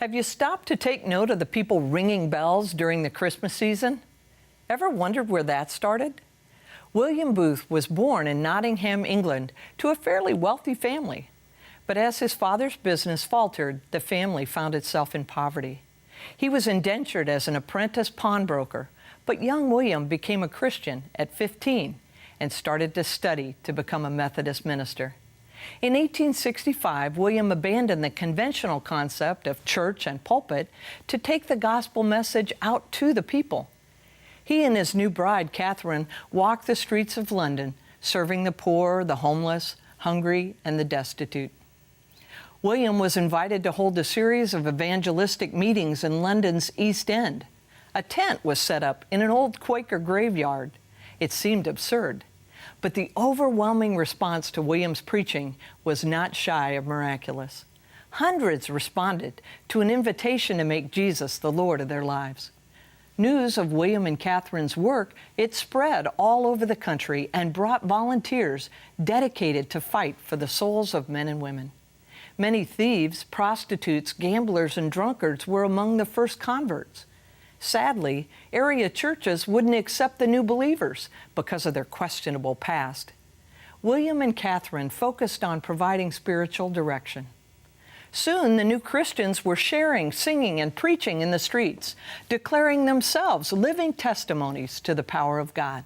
Have you stopped to take note of the people ringing bells during the Christmas season? Ever wondered where that started? William Booth was born in Nottingham, England, to a fairly wealthy family. But as his father's business faltered, the family found itself in poverty. He was indentured as an apprentice pawnbroker, but young William became a Christian at 15 and started to study to become a Methodist minister. In 1865, William abandoned the conventional concept of church and pulpit to take the gospel message out to the people. He and his new bride, Catherine, walked the streets of London, serving the poor, the homeless, hungry, and the destitute. William was invited to hold a series of evangelistic meetings in London's East End. A tent was set up in an old Quaker graveyard. It seemed absurd, but the overwhelming response to William's preaching was not shy of miraculous. Hundreds responded to an invitation to make Jesus the Lord of their lives. News of William and Catherine's work, it spread all over the country and brought volunteers dedicated to fight for the souls of men and women. Many thieves, prostitutes, gamblers, and drunkards were among the first converts. Sadly, area churches wouldn't accept the new believers because of their questionable past. William and Catherine focused on providing spiritual direction. Soon, the new Christians were sharing, singing, and preaching in the streets, declaring themselves living testimonies to the power of God.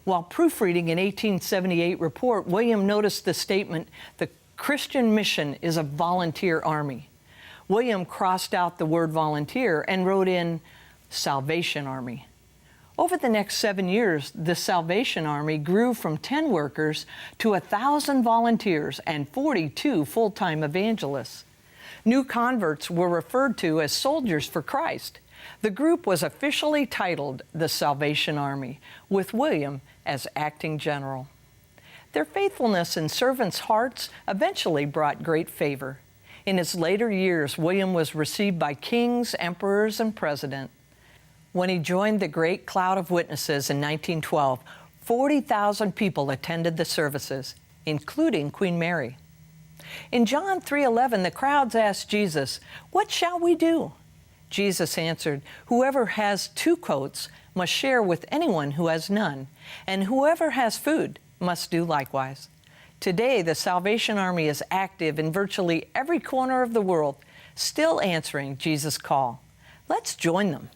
While proofreading an 1878 report, William noticed the statement, "The Christian mission is a volunteer army." William crossed out the word volunteer and wrote in Salvation Army. Over the next 7 years, the Salvation Army grew from 10 workers to 1,000 volunteers and 42 full-time evangelists. New converts were referred to as soldiers for Christ. The group was officially titled the Salvation Army, with William as acting general. Their faithfulness and servants' hearts eventually brought great favor. In his later years, William was received by kings, emperors, and presidents. When he joined the great cloud of witnesses in 1912, 40,000 people attended the services, including Queen Mary. In John 3:11, the crowds asked Jesus, "What shall we do?" Jesus answered, "Whoever has 2 coats must share with anyone who has none, and whoever has food must do likewise." Today, the Salvation Army is active in virtually every corner of the world, still answering Jesus' call. Let's join them.